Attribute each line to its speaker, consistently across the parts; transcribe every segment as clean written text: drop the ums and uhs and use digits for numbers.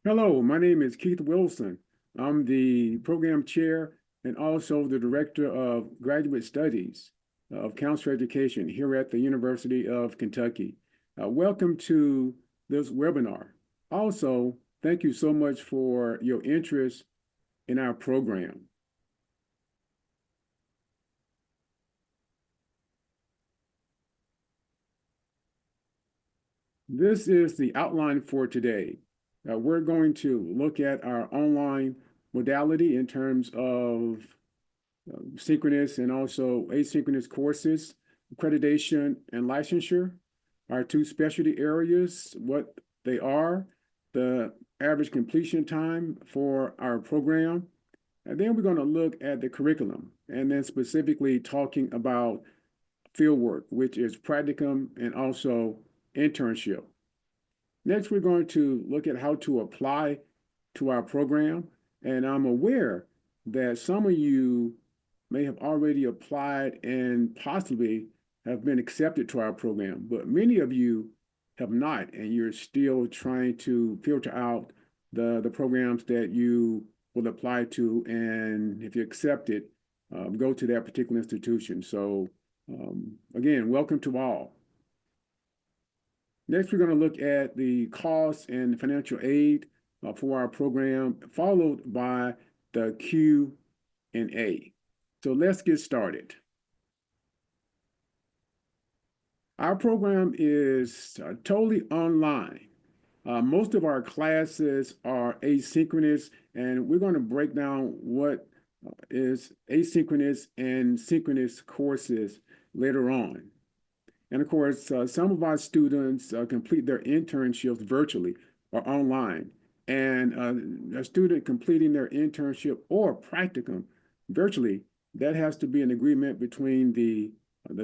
Speaker 1: Hello, my name is Keith Wilson. I'm the program chair and also the director of graduate studies of counselor education here at the University of Kentucky. Welcome to this webinar. Also, thank you so much for your interest in our program. This is the outline for today. We're going to look at our online modality in terms of synchronous and also asynchronous courses, accreditation and licensure, our two specialty areas, what they are, the average completion time for our program, and then we're going to look at the curriculum, and then specifically talking about fieldwork, which is practicum and also internship. Next, we're going to look at how to apply to our program, and I'm aware that some of you may have already applied and possibly have been accepted to our program, but many of you have not, and you're still trying to filter out the programs that you will apply to, and if you're accepted, go to that particular institution. So again, welcome to all. Next, we're going to look at the costs and financial aid for our program, followed by the Q&A. So let's get started. Our program is totally online. Most of our classes are asynchronous, and we're going to break down what is asynchronous and synchronous courses later on. And of course, some of our students complete their internships virtually or online. And a student completing their internship or practicum virtually, that has to be an agreement between the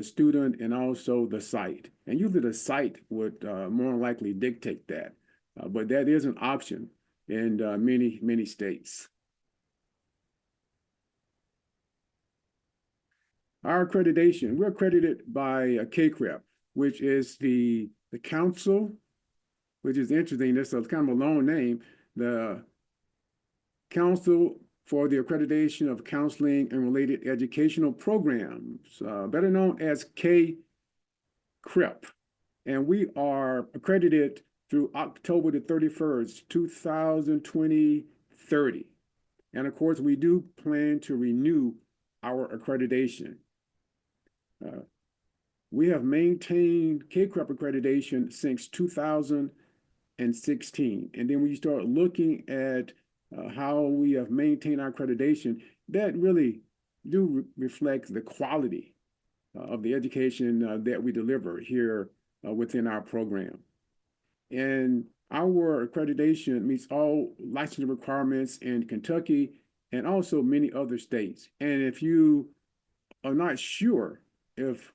Speaker 1: student and also the site. And usually the site would more likely dictate that. But that is an option in many states. Our accreditation, we're accredited by CACREP, which is the council, which is interesting. This is kind of a long name, the Council for the Accreditation of Counseling and Related Educational Programs, better known as CACREP. And we are accredited through October the 31st, 2030. And of course, we do plan to renew our accreditation. We have maintained CACREP accreditation since 2016. And then when you start looking at how we have maintained our accreditation, that really reflects the quality of the education that we deliver here within our program. And our accreditation meets all licensing requirements in Kentucky and also many other states. And if you are not sure if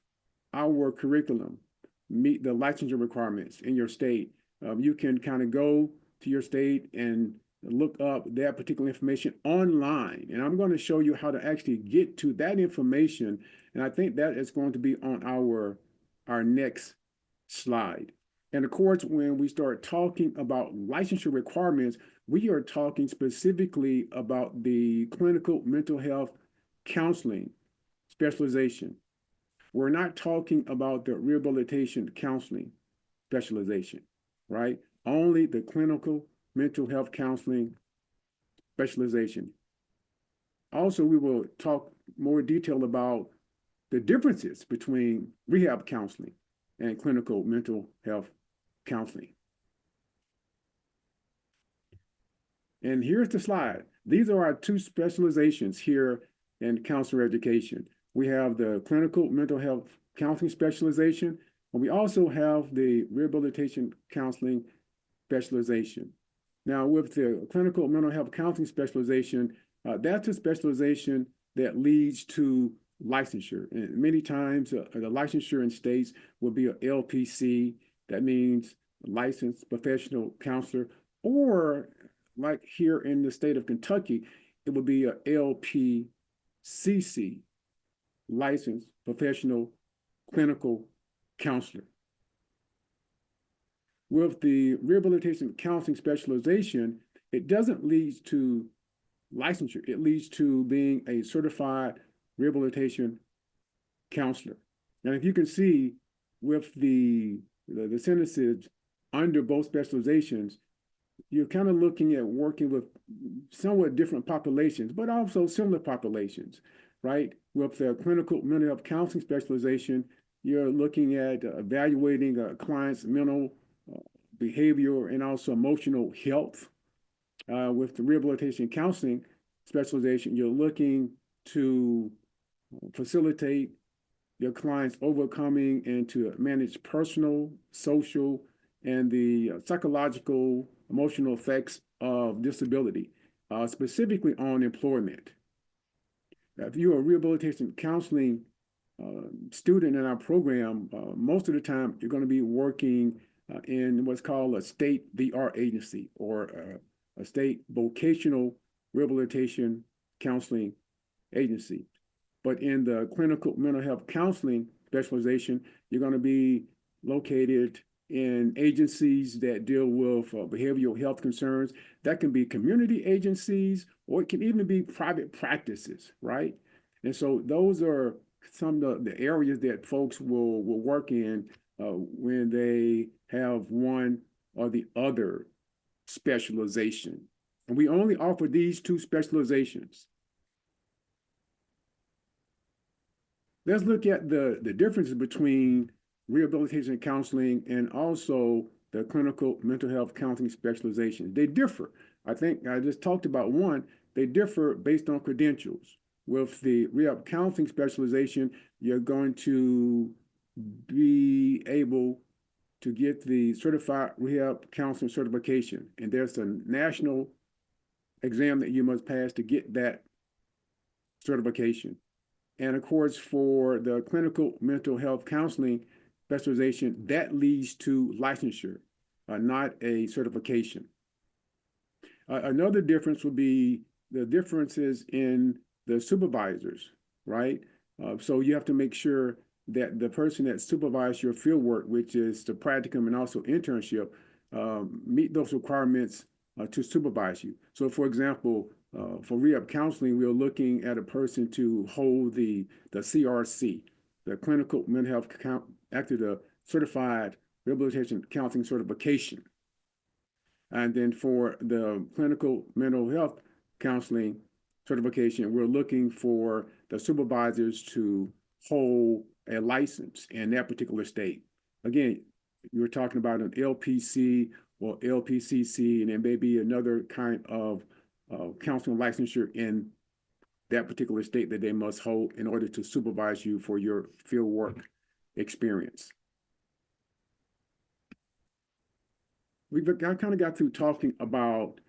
Speaker 1: our curriculum meet the licensure requirements in your state, you can kind of go to your state and look up that particular information online. And I'm going to show you how to actually get to that information. And I think that is going to be on our next slide. And of course, when we start talking about licensure requirements, we are talking specifically about the clinical mental health counseling specialization. We're not talking about the rehabilitation counseling specialization, right? Only the clinical mental health counseling specialization. Also, we will talk more detail about the differences between rehab counseling and clinical mental health counseling. And here's the slide. These are our two specializations here in counselor education. We have the clinical mental health counseling specialization, and we also have the rehabilitation counseling specialization. Now, with the clinical mental health counseling specialization, that's a specialization that leads to licensure. And many times, the licensure in states will be a LPC. That means licensed professional counselor, or like here in the state of Kentucky, it would be a LPCC, licensed professional clinical counselor. With the rehabilitation counseling specialization, it doesn't lead to licensure. It leads to being a certified rehabilitation counselor. And if you can see with the sentences under both specializations, you're kind of looking at working with somewhat different populations, but also similar populations, right? With the clinical mental health counseling specialization, you're looking at evaluating a client's mental, behavioral, and also emotional health. With the rehabilitation counseling specialization, you're looking to facilitate your clients overcoming and to manage personal, social, and the psychological, emotional effects of disability, specifically on employment. If you're a rehabilitation counseling student in our program, most of the time you're going to be working in what's called a state VR agency or a state vocational rehabilitation counseling agency. But in the clinical mental health counseling specialization, you're going to be located in agencies that deal with behavioral health concerns. That can be community agencies, or it can even be private practices, right? And so those are some of the areas that folks will work in when they have one or the other specialization. And we only offer these two specializations. Let's look at the differences between rehabilitation and counseling and also the clinical mental health counseling specialization. They differ. I think I just talked about one. They differ based on credentials. With the rehab counseling specialization, you're going to be able to get the certified rehab counseling certification. And there's a national exam that you must pass to get that certification. And of course, for the clinical mental health counseling specialization, that leads to licensure, not a certification. Another difference would be the differences in the supervisors, right? So you have to make sure that the person that supervises your field work, which is the practicum and also internship, meet those requirements to supervise you. So for example, for rehab counseling, we're looking at a person to hold the CRC, the Clinical Mental Health Active, the Certified Rehabilitation Counseling Certification. And then for the Clinical Mental Health Counseling Certification, we're looking for the supervisors to hold a license in that particular state. Again, you're talking about an LPC or LPCC, and then maybe another kind of counseling licensure in that particular state that they must hold in order to supervise you for your field work experience. I kind of got through talking about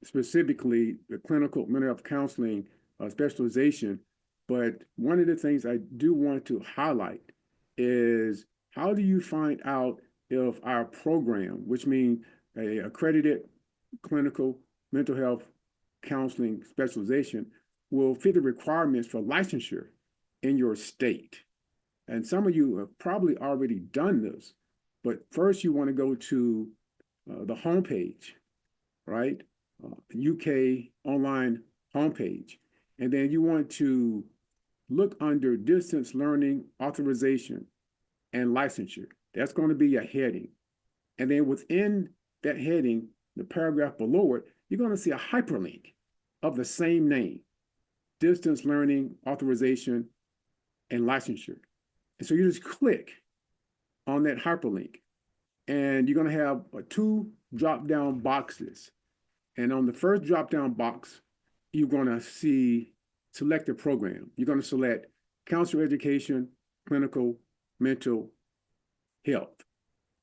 Speaker 1: specifically the clinical mental health counseling specialization, but one of the things I do want to highlight is how do you find out if our program, which means a accredited clinical mental health counseling specialization, will fit the requirements for licensure in your state. And some of you have probably already done this, but first you want to go to the homepage, right? UK online homepage. And then you want to look under distance learning authorization and licensure. That's going to be a heading. And then within that heading, the paragraph below it, you're going to see a hyperlink of the same name, distance learning authorization and licensure. And so you just click on that hyperlink, and you're going to have two drop-down boxes. And on the first drop-down box, you're going to see select a program. You're going to select counselor education, clinical, mental health.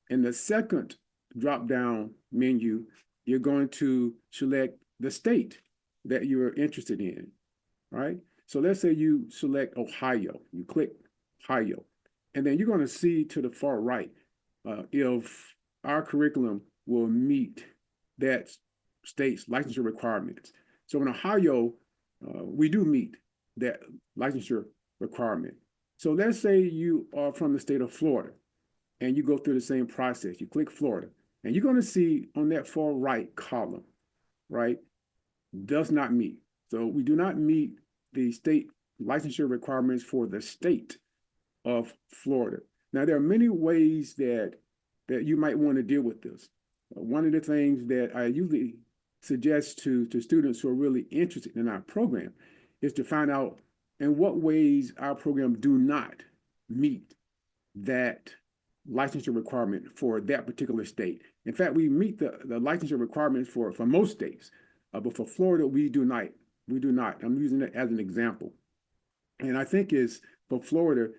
Speaker 1: In the second drop-down menu, you're going to select the state that you're interested in, right? So let's say you select Ohio. You click Ohio. And then you're going to see to the far right if our curriculum will meet that state's licensure requirements. So in Ohio, we do meet that licensure requirement. So let's say you are from the state of Florida and you go through the same process. You click Florida, and you're going to see on that far right column, right, does not meet. So we do not meet the state licensure requirements for the state of Florida. Now, there are many ways that you might want to deal with this. One of the things that I usually suggest to students who are really interested in our program is to find out in what ways our program do not meet that licensure requirement for that particular state. In fact, we meet the licensure requirements for most states, but for Florida, we do not. We do not. I'm using it as an example. And I think is for Florida,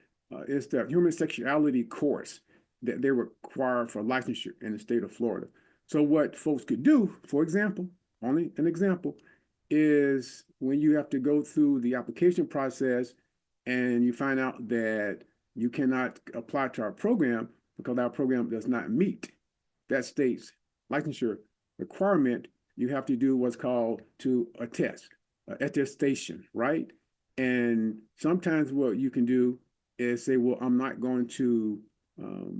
Speaker 1: it's the human sexuality course that they require for licensure in the state of Florida. So what folks could do, for example, only an example, is when you have to go through the application process and you find out that you cannot apply to our program because our program does not meet that state's licensure requirement, you have to do what's called to attest, attestation, right? And sometimes what you can do is say, well, I'm not going to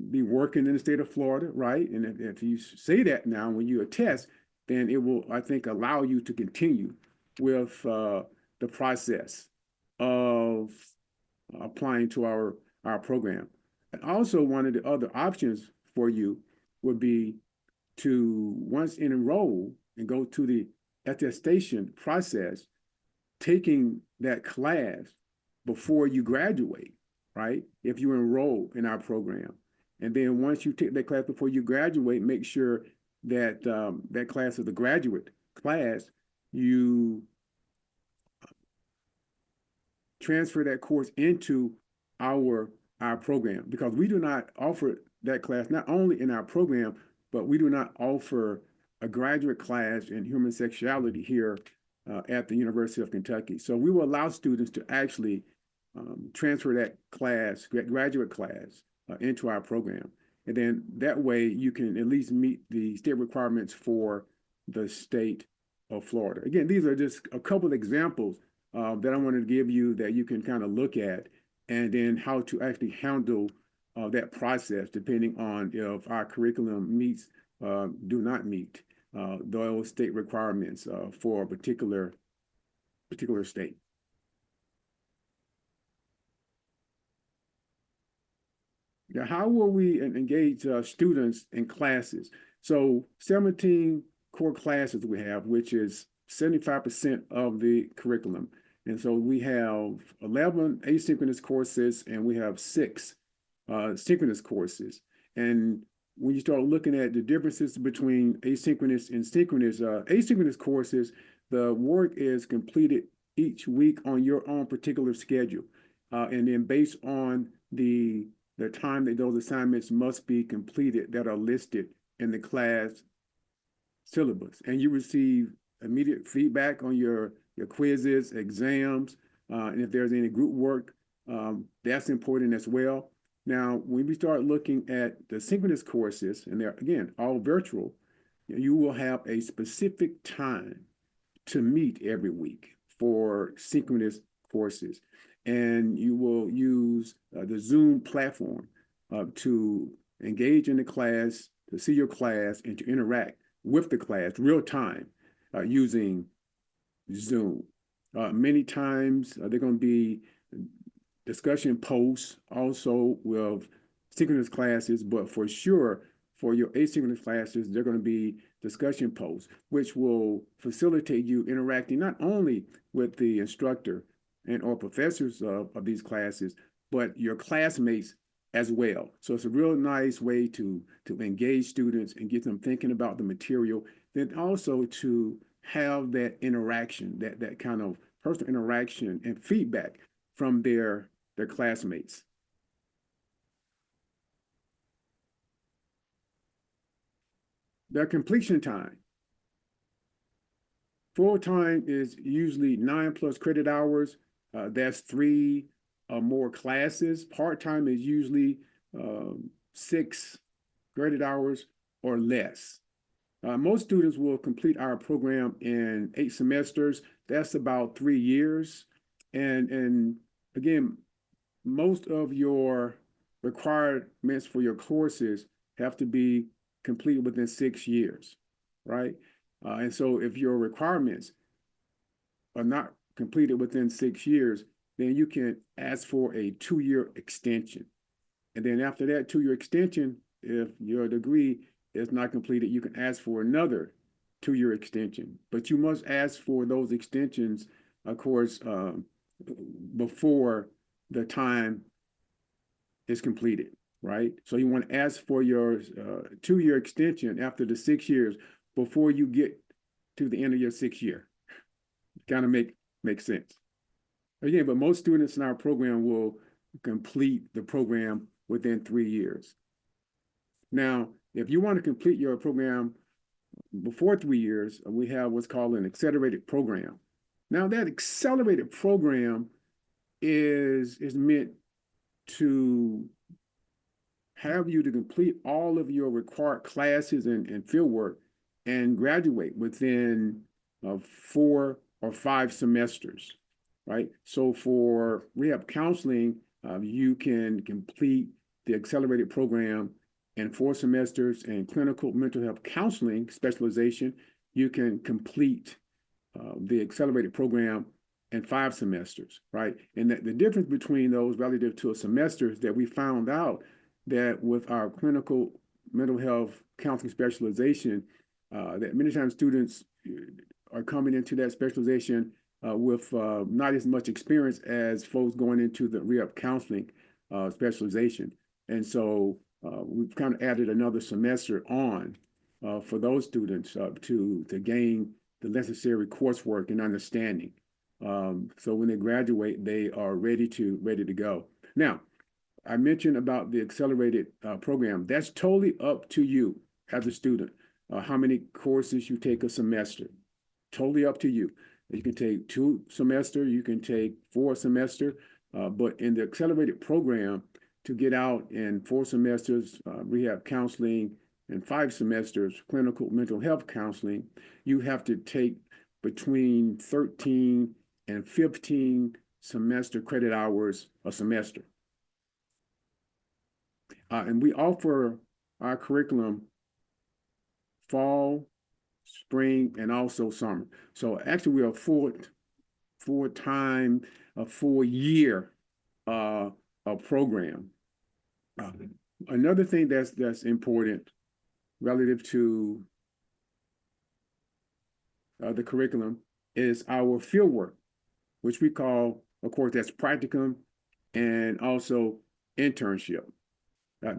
Speaker 1: be working in the state of Florida, right? And if you say that now, when you attest, then it will, I think, allow you to continue with the process of applying to our program. And also, one of the other options for you would be to, once enroll and go to the attestation process, taking that class before you graduate, right? If you enroll in our program. And then once you take that class before you graduate, make sure that that class is a graduate class, you transfer that course into our program, because we do not offer that class not only in our program, but we do not offer a graduate class in human sexuality here at the University of Kentucky. So we will allow students to actually transfer that class, graduate class, into our program. And then that way you can at least meet the state requirements for the state of Florida. Again, these are just a couple of examples that I wanted to give you that you can kind of look at, and then how to actually handle that process depending on if our curriculum meets, do not meet those state requirements for a particular state. Now, how will we engage students in classes? So 17 core classes we have, which is 75% of the curriculum. And so we have 11 asynchronous courses and we have 6 synchronous courses. And when you start looking at the differences between asynchronous and synchronous, asynchronous courses, the work is completed each week on your own particular schedule. And then based on the time that those assignments must be completed that are listed in the class syllabus. And you receive immediate feedback on your quizzes, exams, and if there's any group work, that's important as well. Now, when we start looking at the synchronous courses, and they're, again, all virtual, you will have a specific time to meet every week for synchronous courses. And you will use the Zoom platform to engage in the class, to see your class, and to interact with the class real time using Zoom. Many times they're going to be discussion posts also with synchronous classes, but for sure for your asynchronous classes, they're going to be discussion posts, which will facilitate you interacting not only with the instructor and or professors of these classes, but your classmates as well. So it's a real nice way to engage students and get them thinking about the material, then also to have that interaction, that kind of personal interaction and feedback from their classmates. Their completion time. Full time is usually 9+ credit hours. That's 3 or more classes. Part time is usually 6 credit hours or less. Most students will complete our program in 8 semesters. That's about 3 years. And again, most of your requirements for your courses have to be completed within 6 years, right? And so if your requirements are not completed within 6 years, then you can ask for a 2-year extension. And then after that 2-year extension, if your degree is not completed, you can ask for another 2-year extension. But you must ask for those extensions, of course, before the time is completed, right? So you want to ask for your 2-year extension after the 6 years before you get to the end of your 6 year. Kind of makes sense. Again, but most students in our program will complete the program within 3 years. Now, if you want to complete your program before 3 years, we have what's called an accelerated program. Now, that accelerated program is meant to have you to complete all of your required classes and fieldwork and graduate within 4 or 5 semesters, right? So for rehab counseling, you can complete the accelerated program in 4 semesters, and clinical mental health counseling specialization, you can complete the accelerated program in 5 semesters, right? And the difference between those relative to a semester is that we found out that with our clinical mental health counseling specialization, that many times students are coming into that specialization with not as much experience as folks going into the rehab counseling specialization. And so we've kind of added another semester on for those students to gain the necessary coursework and understanding. So when they graduate, they are ready to go. Now, I mentioned about the accelerated program. That's totally up to you as a student. How many courses you take a semester, totally up to you. You can take 2 semesters, you can take 4 semesters, but in the accelerated program, to get out in 4 semesters, rehab counseling, and 5 semesters, clinical mental health counseling, you have to take between 13 and 15 semester credit hours a semester. And we offer our curriculum fall, spring, and also summer. So actually, we are full-time, a full year program. Another thing that's important relative to the curriculum is our fieldwork, which we call, of course, that's practicum and also internship.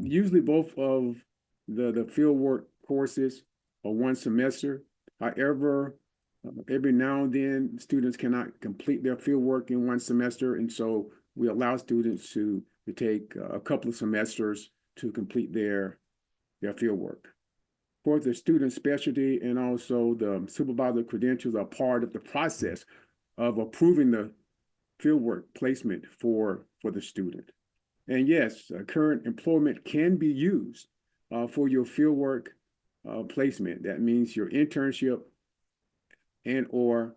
Speaker 1: Usually both of the fieldwork courses are 1 semester. However, every now and then students cannot complete their fieldwork in 1 semester, and so we allow students to take a couple of semesters to complete their fieldwork. Of course, the student specialty and also the supervisor credentials are part of the process of approving the fieldwork placement for the student. And yes, current employment can be used for your fieldwork placement. That means your internship and or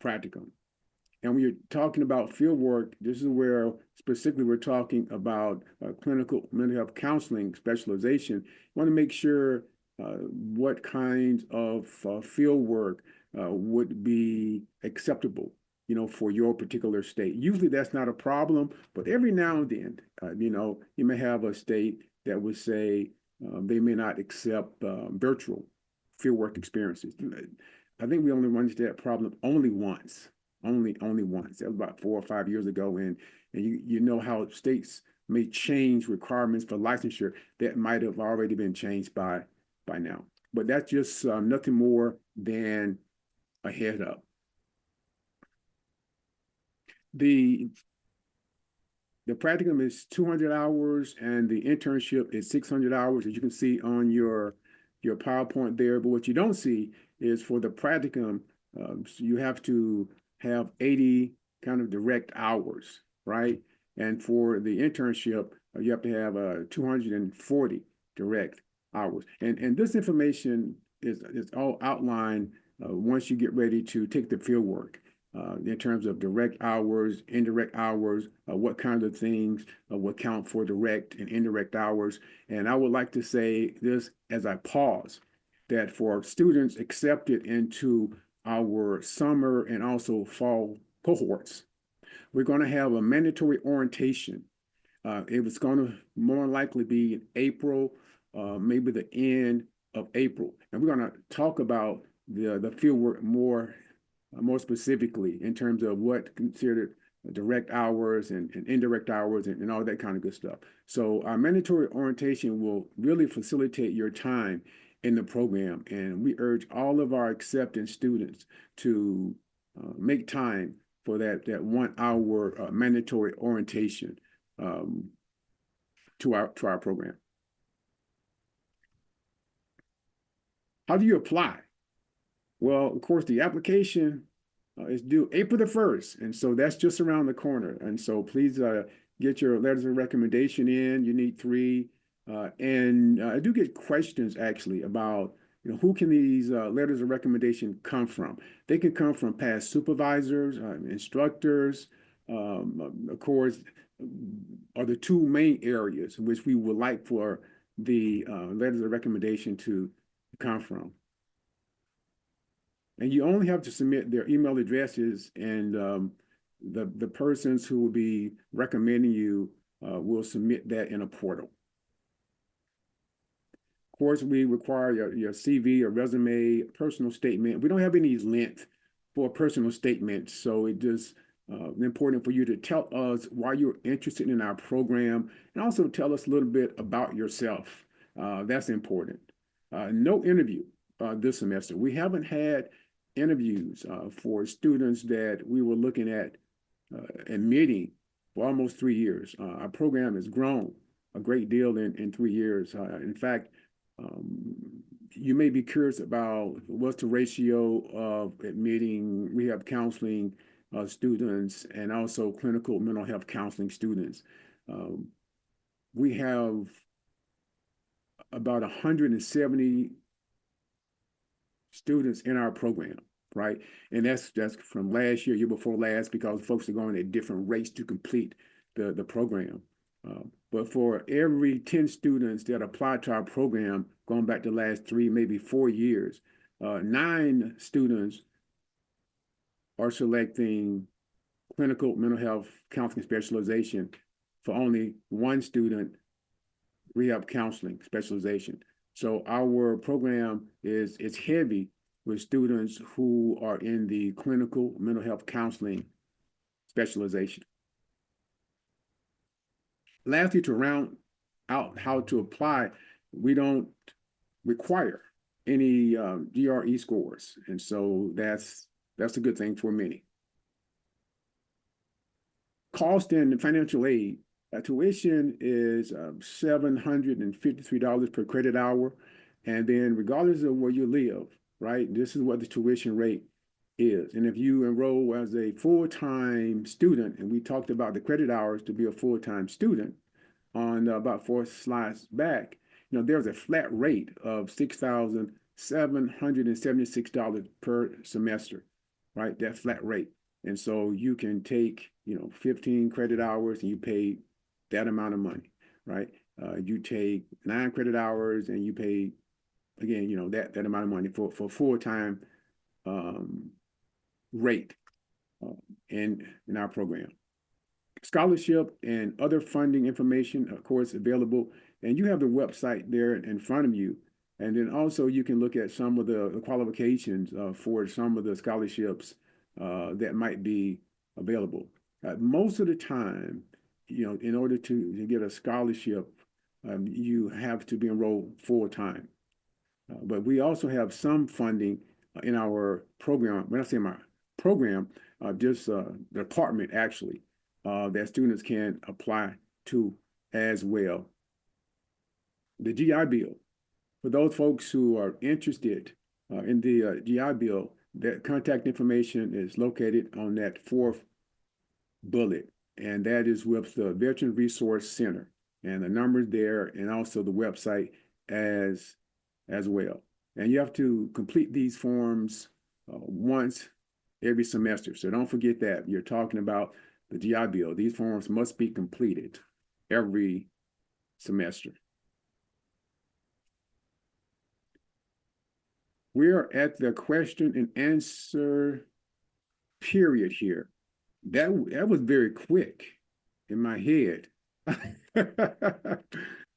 Speaker 1: practicum. And when you're talking about fieldwork, this is where specifically we're talking about clinical mental health counseling specialization. You want to make sure what kinds of fieldwork would be acceptable, for your particular state. Usually that's not a problem, but every now and then, you may have a state that would say they may not accept virtual fieldwork experiences. I think we only run into that problem only once. Only once. That was about 4 or 5 years ago, and you know how states may change requirements for licensure that might have already been changed by now. But that's just nothing more than a head up. The practicum is 200 hours and the internship is 600 hours, as you can see on your PowerPoint there. But what you don't see is for the practicum, you have to have 80 kind of direct hours, right? And for the internship, you have to have 240 direct hours. And this information is all outlined once you get ready to take the field work. In terms of direct hours, indirect hours, what kinds of things will count for direct and indirect hours. And I would like to say this as I pause. that for students accepted into our summer and also fall cohorts, we're going to have a mandatory orientation. It was going to more likely be in April, maybe the end of April. And we're going to talk about the fieldwork more specifically in terms of what considered direct hours and indirect hours and all that kind of good stuff. So our mandatory orientation will really facilitate your time in the program. And we urge all of our acceptance students to make time for that 1 hour mandatory orientation to our program. How do you apply? Well, of course, the application is due April the 1st. And so that's just around the corner. And so please get your letters of recommendation in. You need 3. And I do get questions actually about, who can these letters of recommendation come from? They can come from past supervisors, instructors, of course, are the 2 main areas in which we would like for the letters of recommendation to come from. And you only have to submit their email addresses, and the persons who will be recommending you will submit that in a portal. Of course, we require your CV, your resume, personal statement. We don't have any length for a personal statement, so it just important for you to tell us why you're interested in our program, and also tell us a little bit about yourself. That's important. No interview this semester. We haven't had interviews for students that we were looking at admitting for almost 3 years. Our program has grown a great deal in 3 years. In fact, you may be curious about what's the ratio of admitting rehab counseling students and also clinical mental health counseling students. We have about 170 students in our program, right? And that's from last year before last, because folks are going at different rates to complete the program. But for every 10 students that apply to our program, going back the last 3, maybe 4 years, 9 students are selecting clinical mental health counseling specialization. For only 1 student, rehab counseling specialization. So our program is heavy with students who are in the clinical mental health counseling specialization. Lastly, to round out how to apply, we don't require any GRE scores, and so that's a good thing for many. Cost and financial aid. Tuition is $753 per credit hour, and then regardless of where you live, right, this is what the tuition rate is. And if you enroll as a full-time student, and we talked about the credit hours to be a full-time student on about 4 slides back, there's a flat rate of $6,776 per semester, right? That flat rate. And so you can take, 15 credit hours and you pay that amount of money, right? You take 9 credit hours and you pay, again, that amount of money for full-time rate in our program. Scholarship and other funding information, of course, available. And you have the website there in front of you. And then also you can look at some of the qualifications for some of the scholarships that might be available. Most of the time, in order to get a scholarship, you have to be enrolled full-time. But we also have some funding in our program. When I say my program, just the department actually, that students can apply to as well. The GI Bill. For those folks who are interested in the GI Bill, that contact information is located on that 4th bullet, and that is with the Veteran Resource Center, and the numbers there, and also the website as well. And you have to complete these forms once every semester. So don't forget that. You're talking about the GI Bill. These forms must be completed every semester. we're at the question and answer period here. That was very quick in my head. That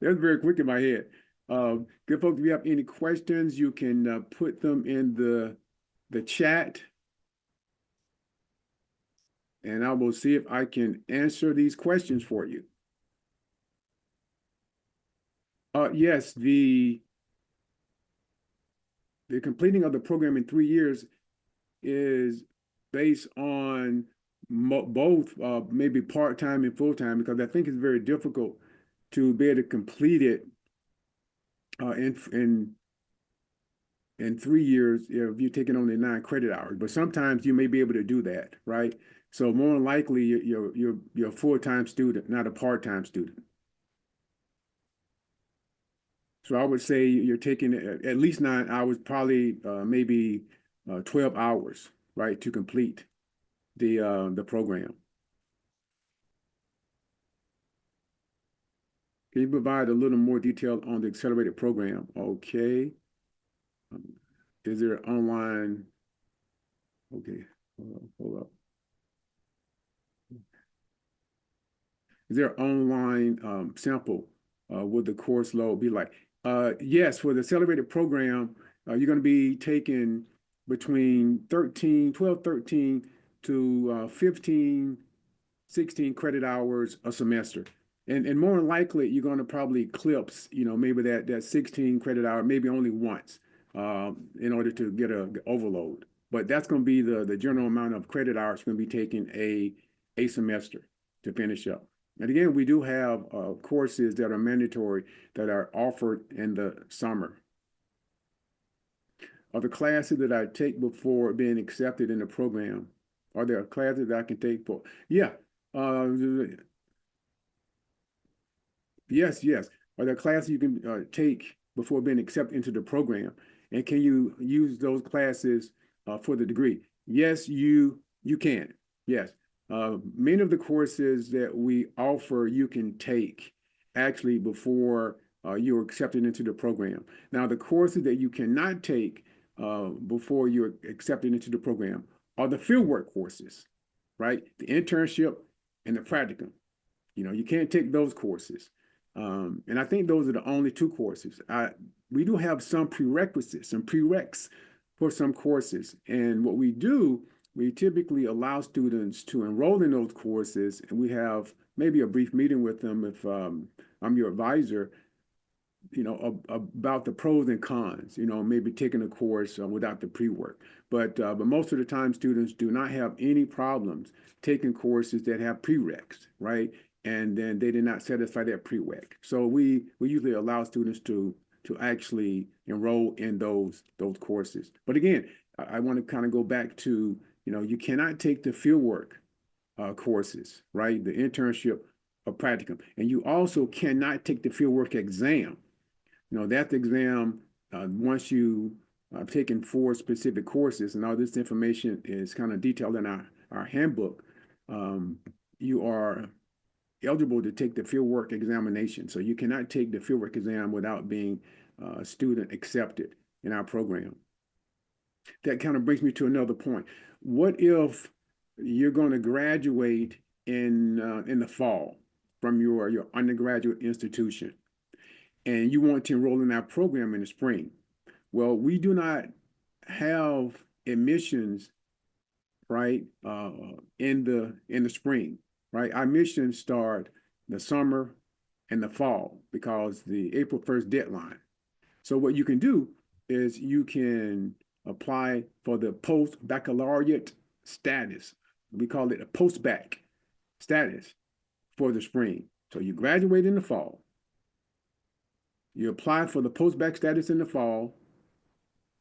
Speaker 1: was very quick in my head. Good folks, if you have any questions, you can put them in the chat, and I will see if I can answer these questions for you. Yes, the completing of the program in 3 years is based on both maybe part-time and full-time, because I think it's very difficult to be able to complete it in 3 years if you're taking only 9 credit hours. But sometimes you may be able to do that, right? So more than likely you're a full-time student, not a part-time student. So I would say you're taking at least 9 hours, probably maybe 12 hours, right, to complete the program. Can you provide a little more detail on the accelerated program? Okay. Is there online? Okay, hold up. Is there online sample? Would the course load be like? Yes, for the accelerated program, you're going to be taking between 12, 13 to 15, 16 credit hours a semester. And more than likely, you're going to probably eclipse, maybe that 16 credit hour, maybe only once in order to get an overload. But that's going to be the general amount of credit hours you're going to be taking a semester to finish up. And again, we do have courses that are mandatory that are offered in the summer. Are the classes that I take before being accepted in the program, are there classes that I can take for? Yeah. Yes. Are there classes you can take before being accepted into the program? And can you use those classes for the degree? Yes, you can. Yes. Many of the courses that we offer you can take actually before you're accepted into the program. Now, the courses that you cannot take before you're accepted into the program are the fieldwork courses, right? The internship and the practicum. You can't take those courses. And I think those are the only 2 courses. We do have some prerequisites, some prereqs for some courses. And what we do, we typically allow students to enroll in those courses, and we have maybe a brief meeting with them if I'm your advisor, about the pros and cons, maybe taking a course without the pre-work. But most of the time, students do not have any problems taking courses that have prereqs, right? And then they did not satisfy that prereq. So we usually allow students to actually enroll in those courses. But again, I want to kind of go back to, you cannot take the fieldwork courses, right? The internship or practicum. And you also cannot take the fieldwork exam. That exam, once you have taken 4 specific courses, and all this information is kind of detailed in our handbook, you are eligible to take the fieldwork examination. So you cannot take the fieldwork exam without being student accepted in our program. That kind of brings me to another point. What if you're going to graduate in the fall from your undergraduate institution, and you want to enroll in our program in the spring? Well, we do not have admissions, right, in the spring, right? Our admissions start the summer and the fall because the April 1st deadline. So what you can do is you can apply for the post-baccalaureate status. We call it a post-bac status for the spring. So you graduate in the fall. You apply for the post-bac status in the fall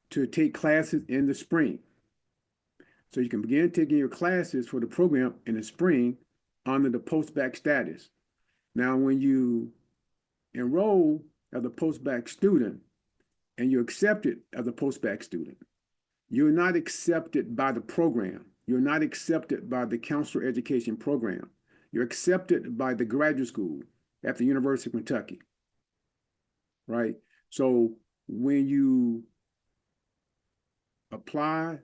Speaker 1: to take classes in the spring. So you can begin taking your classes for the program in the spring under the post-bac status. Now, when you enroll as a post-bac student and you're accepted as a post-bac student, you're not accepted by the program. You're not accepted by the counselor education program. You're accepted by the graduate school at the University of Kentucky, right? So when you apply,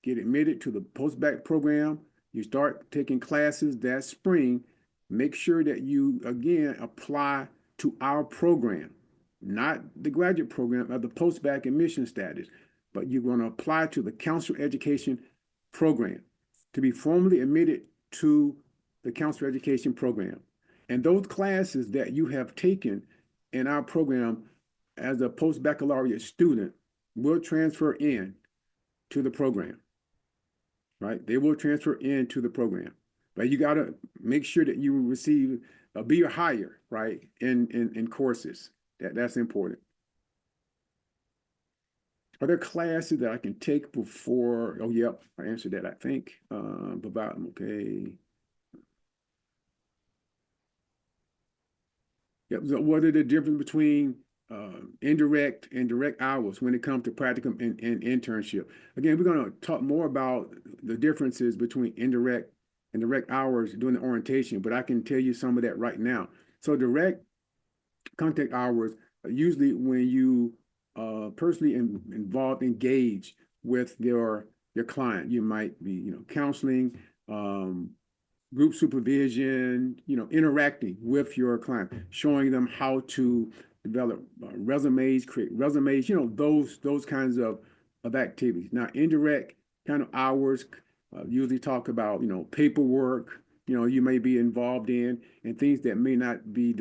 Speaker 1: get admitted to the post-bac program. You start taking classes that spring. Make sure that you, again, apply to our program, not the graduate program of the post-bac admission status, but you're going to apply to the counselor education program to be formally admitted to the counselor education program. And those classes that you have taken in our program as a post-baccalaureate student will transfer in to the program, right? They will transfer into the program, but you got to make sure that you receive a B or higher, right? In courses. That's important. Are there classes that I can take before? Oh, yep, I answered that, I think. Okay. Yep. So what are the difference between indirect and direct hours when it comes to practicum and internship? Again, we're going to talk more about the differences between indirect and direct hours during the orientation, but I can tell you some of that right now. So direct contact hours are usually when you personally involved, engaged with your client. You might be, counseling, group supervision, interacting with your client, showing them how to develop resumes, create resumes, those kinds of activities. Now, indirect kind of hours usually talk about, paperwork, you may be involved in, and things that may not be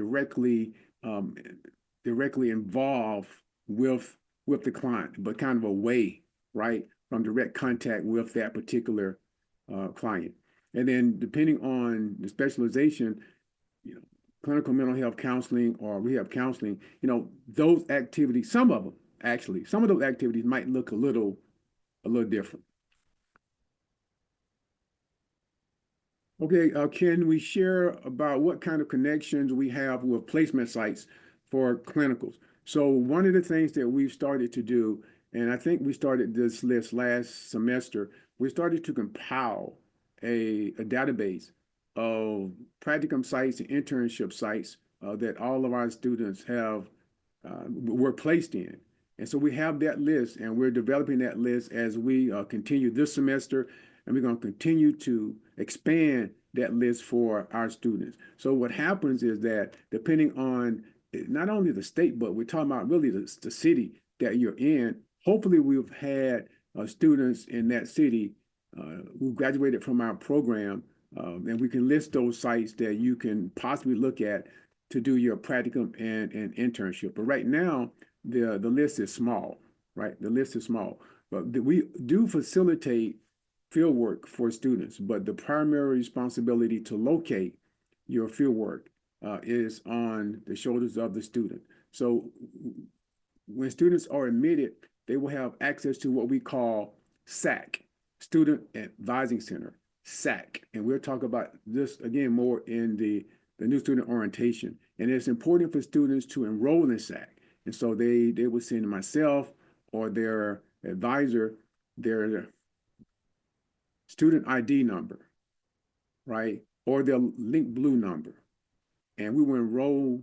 Speaker 1: um, directly involved with the client, but kind of away, right, from direct contact with that particular client. And then depending on the specialization, clinical mental health counseling or rehab counseling, those activities, some of those activities might look a little different. Okay, can we share about what kind of connections we have with placement sites for clinicals? So one of the things that we've started to do, and I think we started this list last semester, we started to compile a database of practicum sites and internship sites that all of our students were placed in. And so we have that list, and we're developing that list as we continue this semester, and we're going to continue to expand that list for our students. So what happens is that depending on not only the state, but we're talking about really the city that you're in, hopefully we've had students in that city who graduated from our program, and we can list those sites that you can possibly look at to do your practicum and internship. But right now, the list is small, right? The list is small, but we do facilitate field work for students, but the primary responsibility to locate your field work is on the shoulders of the student. So when students are admitted, they will have access to what we call SAC, Student Advising Center, SAC. And we'll talk about this again more in the new student orientation. And it's important for students to enroll in SAC. And so they will send myself or their advisor their student ID number, right? Or their link blue number. And we will enroll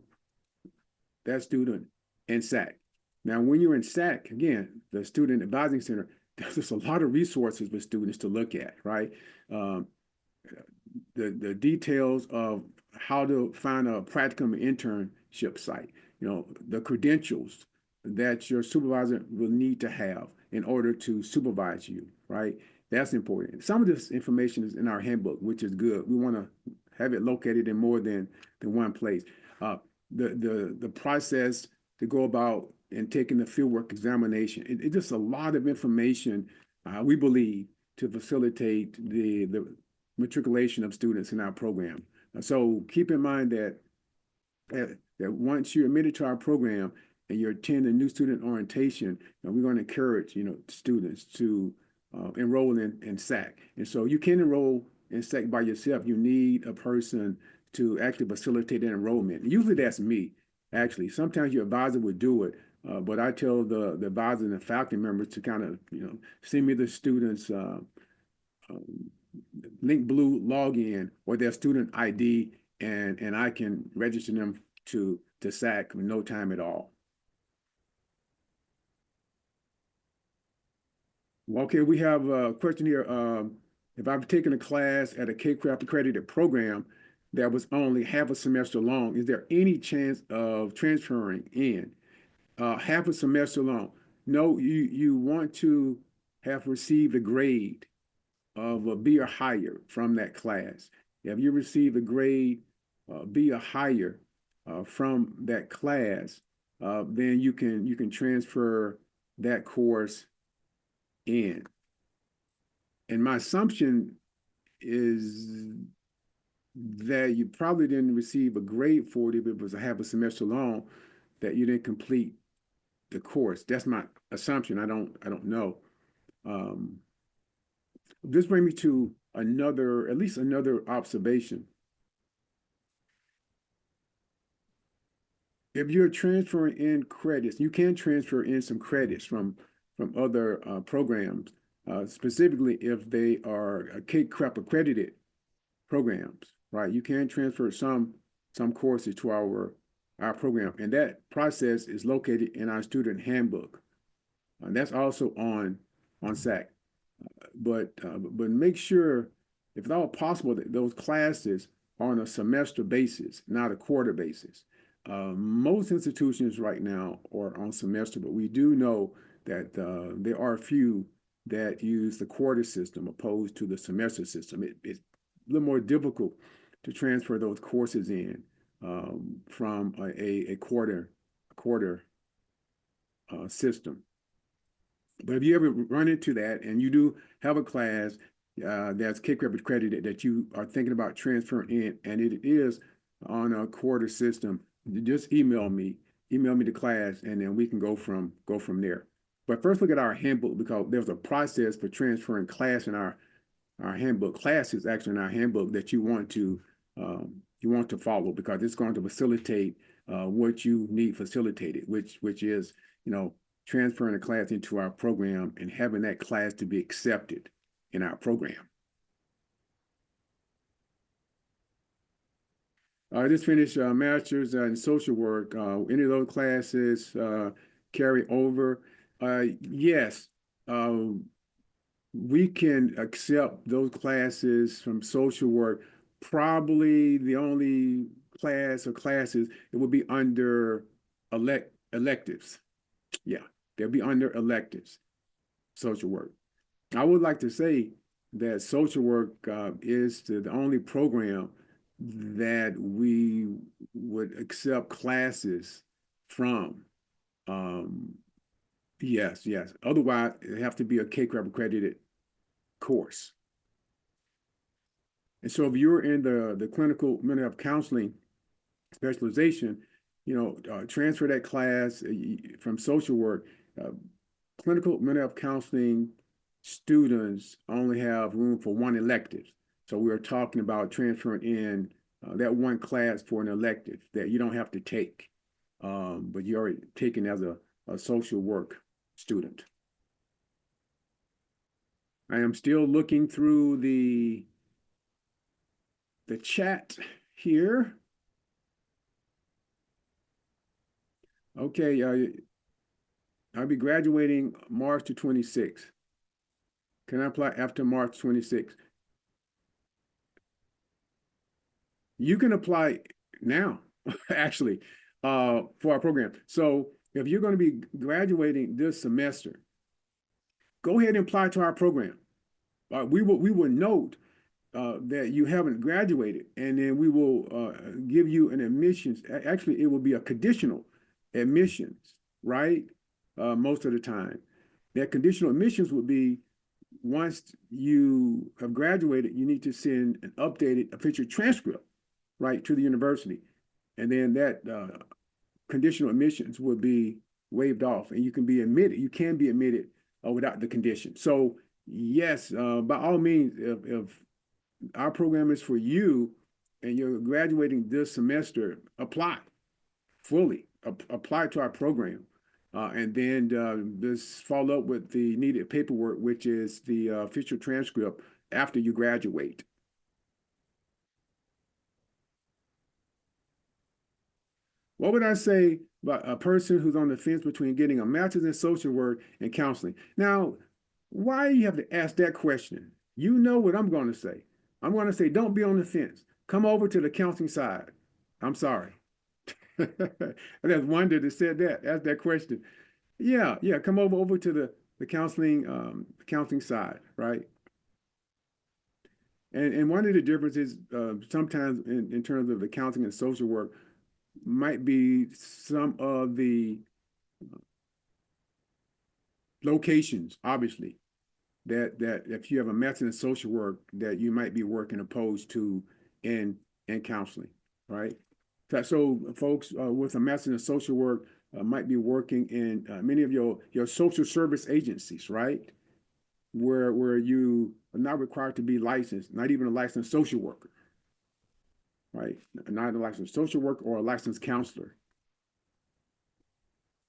Speaker 1: that student in SAC. Now, when you're in SAC, again, the Student Advising Center, there's just a lot of resources for students to look at, right? The details of how to find a practicum internship site, the credentials that your supervisor will need to have in order to supervise you, right? That's important. Some of this information is in our handbook, which is good. We want to have it located in more than one place. The process to go about and taking the fieldwork examination. It's just a lot of information, we believe, to facilitate the matriculation of students in our program. So keep in mind that once you're admitted to our program and you're attending new student orientation, we're going to encourage students to enroll in SAC. And so you can enroll in SAC by yourself. You need a person to actually facilitate that enrollment. Usually that's me, actually. Sometimes your advisor would do it, but I tell the advisor and the faculty members to kind of, send me the students' link blue login or their student ID, and I can register them to SAC with no time at all. Okay, we have a question here. If I've taken a class at a CACREP-accredited program that was only half a semester long, is there any chance of transferring in? Half a semester long. No, you want to have received a grade of a B or higher from that class. If you receive a grade B or higher from that class, then you can transfer that course in. And my assumption is that you probably didn't receive a grade for it if it was a half a semester long, that you didn't complete the course. That's my assumption. I don't know. Um, this brings me to at least another observation. If you're transferring in credits, you can transfer in some credits from other programs, specifically if they are CACREP accredited programs, right? You can transfer some courses to our program, and that process is located in our student handbook. That's also on SAC. But make sure, if at all possible, that those classes are on a semester basis, not a quarter basis. Most institutions right now are on semester, but we do know that there are a few that use the quarter system opposed to the semester system. It's a little more difficult to transfer those courses in from a quarter system. But if you ever run into that and you do have a class that's CACREP accredited that you are thinking about transferring in, and it is on a quarter system, just email me the class, and then we can go from there. But first, look at our handbook, because there's a process for transferring class in our handbook. Class is actually in our handbook that you want to follow, because it's going to facilitate what you need facilitated, which is, transferring a class into our program and having that class to be accepted in our program. I just finished a master's in social work. Any of those classes carry over? Yes, uh, we can accept those classes from social work. Probably the only class or classes it would be under electives. Yeah, they'll be under electives, social work. I would like to say that social work is the only program that we would accept classes from. Um, yes, yes. Otherwise, it have to be a CACREP accredited course. And so if you're in the clinical mental health counseling specialization, transfer that class from social work. Uh, Clinical mental health counseling students only have room for one elective. So we are talking about transferring in that one class for an elective that you don't have to take, but you're already taken as a social work student. I am still looking through the chat here. Okay, I'll be graduating March to 26. Can I apply after March 26? You can apply now, actually, for our program. So if you're going to be graduating this semester, go ahead and apply to our program. We will note that you haven't graduated, and then we will give you an admissions. Actually, it will be a conditional admissions, right? Most of the time, that conditional admissions would be, once you have graduated, you need to send an updated official transcript, right, to the university, and then that conditional admissions will be waived off, and you can be admitted. You can be admitted without the condition. So yes, by all means, if our program is for you and you're graduating this semester, apply fully. Apply to our program. And then just follow up with the needed paperwork, which is the official transcript after you graduate. What would I say about a person who's on the fence between getting a master's in social work and counseling? Now, Why do you have to ask that question? You know what I'm going to say. I'm going to say, don't be on the fence. Come over to the counseling side. I'm sorry. There's one that said that, asked that question. Yeah, yeah, come over to the counseling side, right? And one of the differences sometimes in terms of the counseling and social work might be some of the locations, obviously, that if you have a master's in social work that you might be working opposed to in counseling, right? So folks with a master's in social work might be working in many of your social service agencies, right? Where you are not required to be licensed, not even a licensed social worker, right? Not a licensed social worker or a licensed counselor.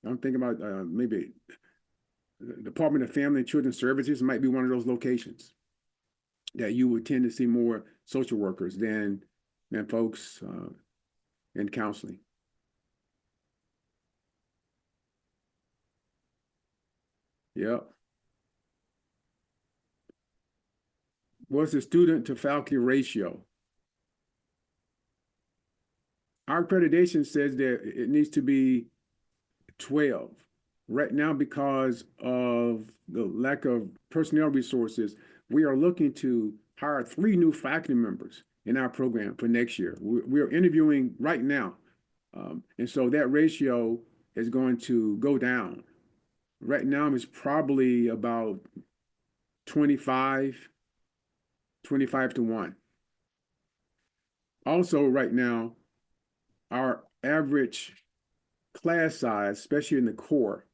Speaker 1: I'm thinking about maybe the Department of Family and Children Services might be one of those locations that you would tend to see more social workers than folks in counseling. Yep. What's the student to faculty ratio? Our accreditation says that it needs to be 12. Right now, because of the lack of personnel resources, we are looking to hire 3 new faculty members in our program for next year. We're interviewing right now. And so that ratio is going to go down. Right now, it's probably about 25, 25 to 1. Also, right now, our average class size, especially in the core,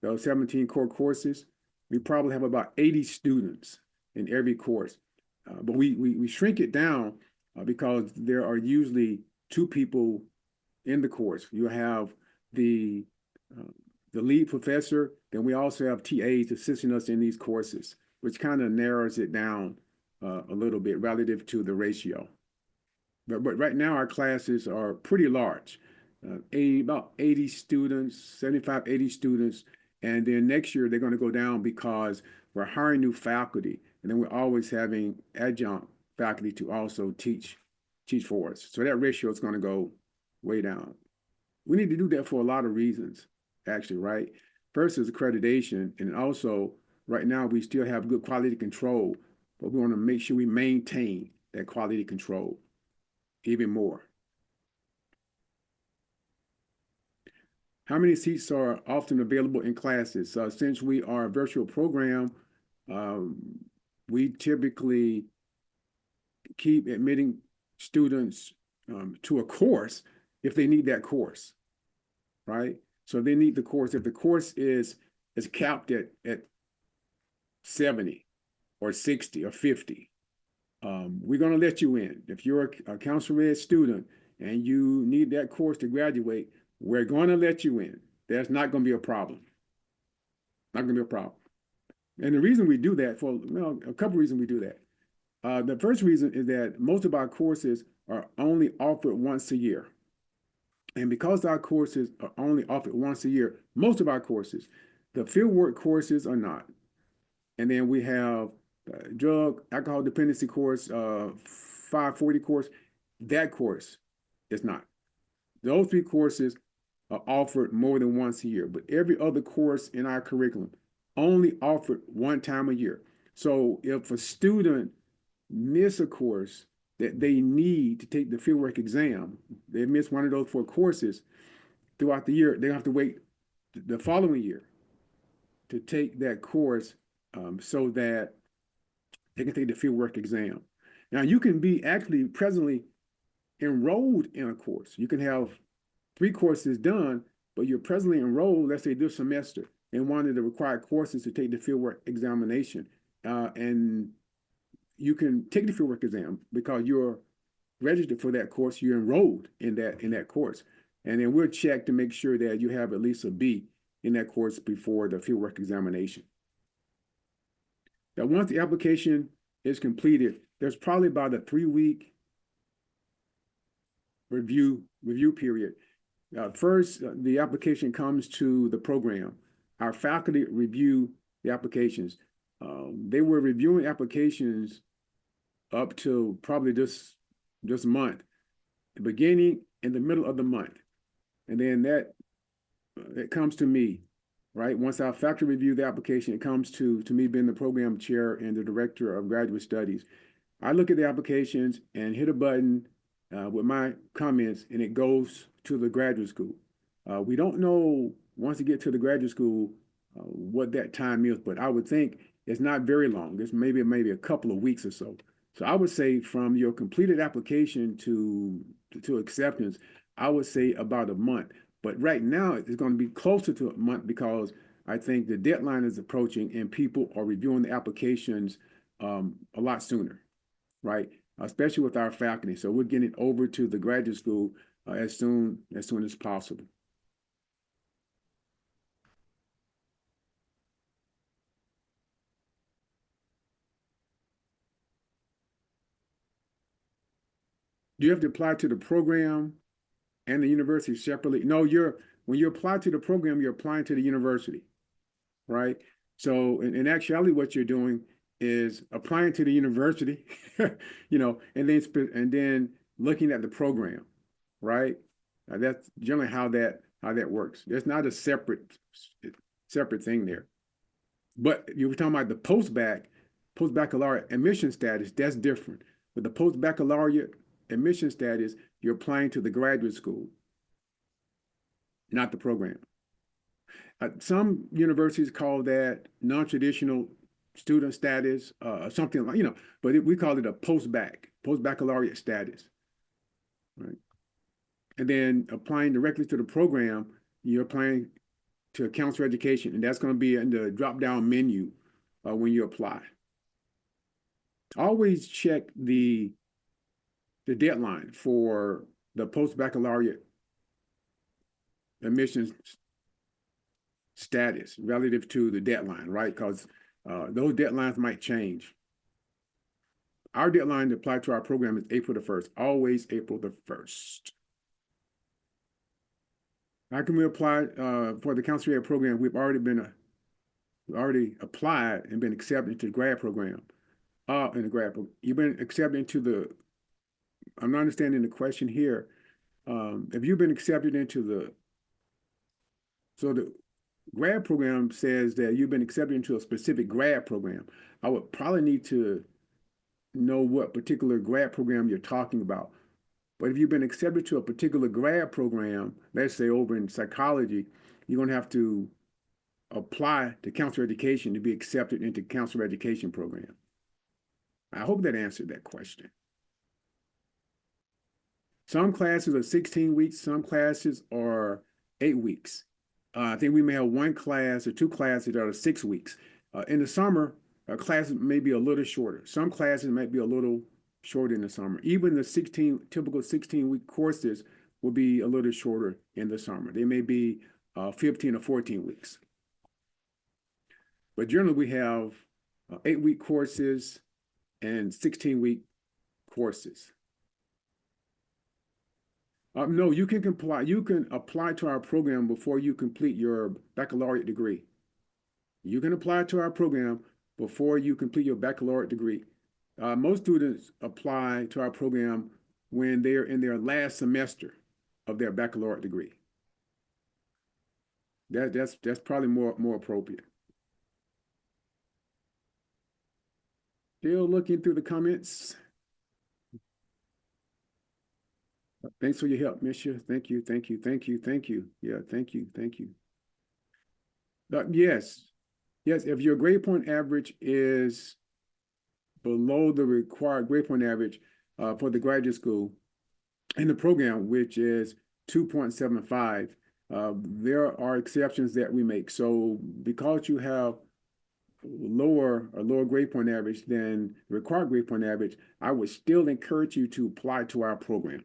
Speaker 1: those 17 core courses, we probably have about 80 students in every course. But we shrink it down because there are usually 2 people in the course. You have the uh, the lead professor, then we also have TAs assisting us in these courses, which kind of narrows it down a little bit relative to the ratio. But right now our classes are pretty large, about 80 students, 75, 80 students. And then next year they're going to go down because we're hiring new faculty. And then we're always having adjunct faculty to also teach for us. So that ratio is going to go way down. We need to do that for a lot of reasons, actually, right? First is accreditation. And also, right now, we still have good quality control, but we want to make sure we maintain that quality control even more. How many seats are often available in classes? Since we are a virtual program, um, we typically keep admitting students to a course if they need that course, right? So they need the course. If the course is capped at 70 or 60 or 50, we're going to let you in. If you're a counselor ed student and you need that course to graduate, we're going to let you in. That's not going to be a problem. Not going to be a problem. And the reason we do that for, well, a couple reasons we do that. The first reason is that most of our courses are only offered once a year. And because our courses are only offered once a year, most of our courses, the fieldwork courses are not. And then we have drug alcohol dependency course, 540 course. That course is not. Those 3 courses are offered more than once a year, but every other course in our curriculum only offered one time a year. So if a student miss a course that they need to take the fieldwork exam, they miss one of those 4 courses throughout the year, they have to wait the following year to take that course so that they can take the fieldwork exam. Now, you can be actually presently enrolled in a course. You can have 3 courses done, but you're presently enrolled, let's say this semester, in one of the required courses to take the fieldwork examination. And you can take the fieldwork exam because you're registered for that course, you're enrolled in that course. And then we'll check to make sure that you have at least a B in that course before the fieldwork examination. Now, once the application is completed, there's probably about a 3-week review period. First, the application comes to the program. Our faculty review the applications. They were reviewing applications up to probably this month, the beginning and the middle of the month. And then that it comes to me, right? Once our faculty review the application, it comes to me being the program chair and the director of graduate studies. I look at the applications and hit a button with my comments, and it goes to the graduate school. We don't know once you get to the graduate school what that time is, but I would think it's not very long. It's maybe a couple of weeks or so. So I would say from your completed application to acceptance, I would say about a month. But right now it's going to be closer to a month because I think the deadline is approaching and people are reviewing the applications a lot sooner, right? Especially with our faculty. So we're getting over to the graduate school as soon as possible. Do you have to apply to the program and the university separately? No, when you apply to the program, you're applying to the university, right? So in actuality, what you're doing is applying to the university, and then looking at the program, right? That's generally how that works. There's not a separate thing there. But you were talking about the post-baccalaureate admission status, that's different. With the post-baccalaureate admission status, you're applying to the graduate school, not the program. Some universities call that non-traditional student status, something like, but we call it a post-baccalaureate status, right? And then applying directly to the program, you're applying to counselor education, and that's going to be in the drop-down menu when you apply. Always check the deadline for the post-baccalaureate admissions status relative to the deadline, right? Because those deadlines might change. Our deadline to apply to our program is April the 1st, always April the 1st. How can we apply for the counselor ed program? We've already applied and been accepted into the grad program. In the grad program, you've been accepted into I'm not understanding the question here. Have you been accepted into so the grad program says that you've been accepted into a specific grad program. I would probably need to know what particular grad program you're talking about. But if you've been accepted to a particular grad program, let's say over in psychology, you're going to have to apply to counselor education to be accepted into counselor education program. I hope that answered that question. Some classes are 16 weeks, some classes are 8 weeks. I think we may have one class or two classes that are 6 weeks. In the summer, classes may be a little shorter. Some classes might be a little shorter in the summer. Even the typical 16-week courses will be a little shorter in the summer. They may be 15 or 14 weeks. But generally, we have 8-week courses and 16-week courses. No, you can apply. You can apply to our program before you complete your baccalaureate degree. You can apply to our program before you complete your baccalaureate degree. Most students apply to our program when they're in their last semester of their baccalaureate degree. That's probably more appropriate. Still looking through the comments. Thanks for your help, Misha. Thank you, thank you, thank you, thank you. Yeah, thank you, thank you. Yes, if your grade point average is below the required grade point average for the graduate school in the program, which is 2.75, there are exceptions that we make. So because you have lower grade point average than required grade point average, I would still encourage you to apply to our program.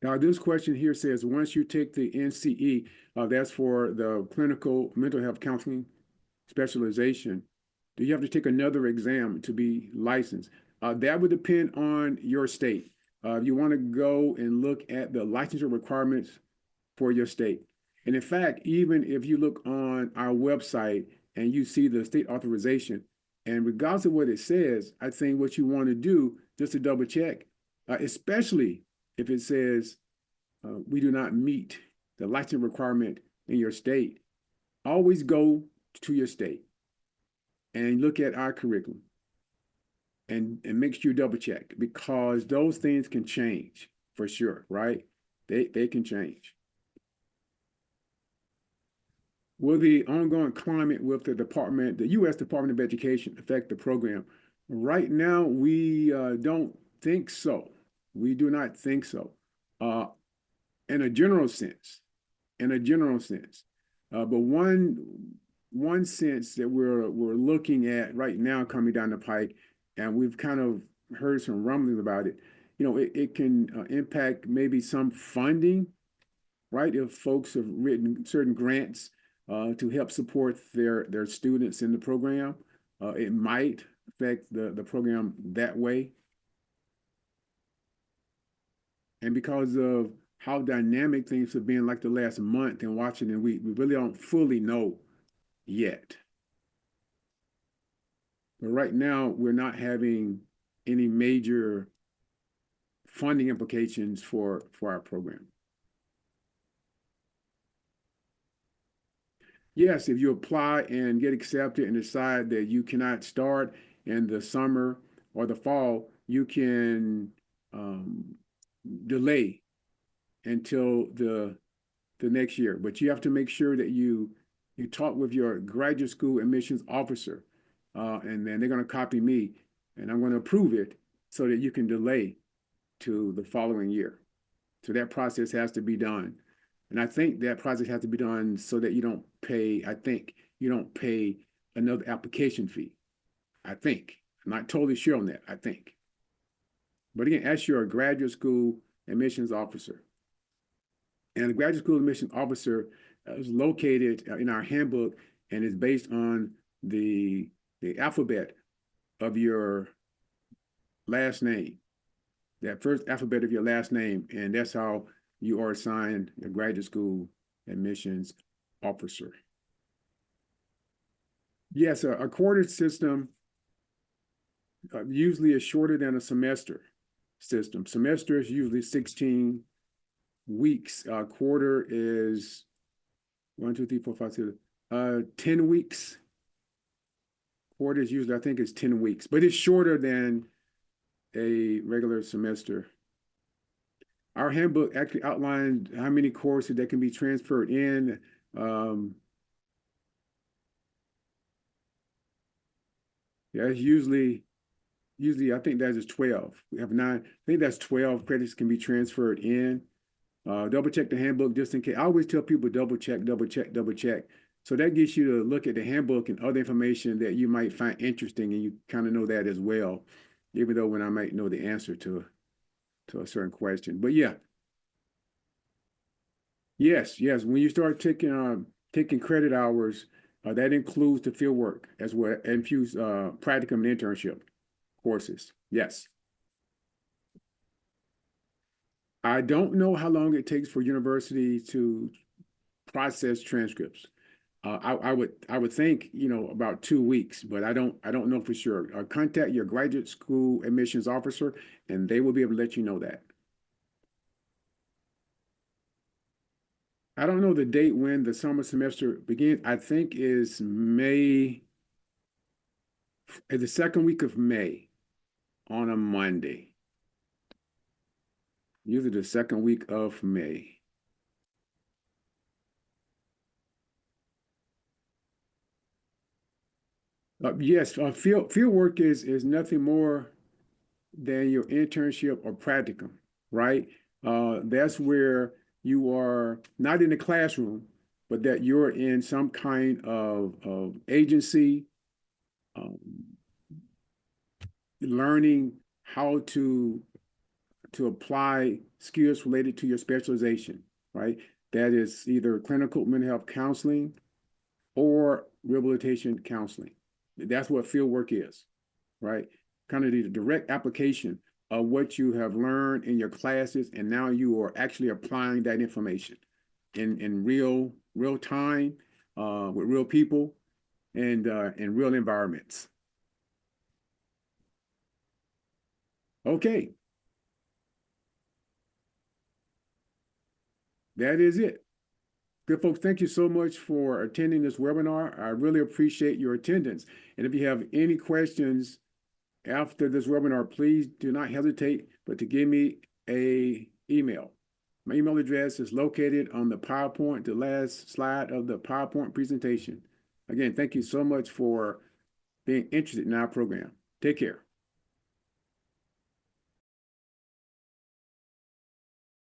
Speaker 1: Now, this question here says, once you take the NCE, that's for the clinical mental health counseling specialization, do you have to take another exam to be licensed? That would depend on your state. you want to go and look at the licensure requirements for your state. And in fact, even if you look on our website and you see the state authorization, and regardless of what it says, I think what you want to do just to double check, especially if it says we do not meet the license requirement in your state, always go to your state and look at our curriculum and make sure you double check, because those things can change for sure, right? They can change. Will the ongoing climate with the U.S. Department of Education affect the program? Right now, we don't think so. We do not think so. Uh, in a general sense, in a general sense. But one sense that we're looking at right now coming down the pike, and we've kind of heard some rumblings about it. It can impact maybe some funding, right? If folks have written certain grants to help support their students in the program, it might affect the program that way. And because of how dynamic things have been like the last month in Washington, we really don't fully know yet. But right now, we're not having any major funding implications for our program. Yes, if you apply and get accepted and decide that you cannot start in the summer or the fall, you can delay until the next year. But you have to make sure that you talk with your graduate school admissions officer, and then they're going to copy me, and I'm going to approve it so that you can delay to the following year. So that process has to be done. And I think that process has to be done so that you don't pay, I think you don't pay another application fee. I think. I'm not totally sure on that, I think. But again, ask your graduate school admissions officer. And the graduate school admission officer is located in our handbook and is based on the alphabet of your last name, that first alphabet of your last name, and that's how you are assigned a graduate school admissions officer. Yes, a quarter system usually is shorter than a semester system. Semester is usually 16 weeks. Quarter is 1, 2, 3, 4, 5, 6, 10 weeks. Quarter is usually, I think it's 10 weeks, but it's shorter than a regular semester. Our handbook actually outlined how many courses that can be transferred in. Yeah, it's usually I think that is 12. We have 9. I think that's 12 credits can be transferred in. Double check the handbook just in case. I always tell people double check, double check, double check. So that gets you to look at the handbook and other information that you might find interesting, and you kind of know that as well, even though when I might know the answer to a certain question. But yeah, yes. When you start taking credit hours, that includes the field work as well, infuse practicum and internship courses. Yes. I don't know how long it takes for university to process transcripts. I would think about 2 weeks, but I don't know for sure. Contact your graduate school admissions officer, and they will be able to let you know that. I don't know the date when the summer semester begins. I think is May, the second week of May on a Monday. Usually the second week of May. Yes, field work is nothing more than your internship or practicum, right? That's where you are not in the classroom, but that you're in some kind of agency, um, learning how to apply skills related to your specialization, right? That is either clinical mental health counseling or rehabilitation counseling. That's what field work is, right? Kind of the direct application of what you have learned in your classes, and now you are actually applying that information in real time, with real people, and in real environments. Okay, that is it. Good folks, thank you so much for attending this webinar. I really appreciate your attendance. And if you have any questions after this webinar, please do not hesitate but to give me a email. My email address is located on the PowerPoint, the last slide of the PowerPoint presentation. Again, thank you so much for being interested in our program. Take care.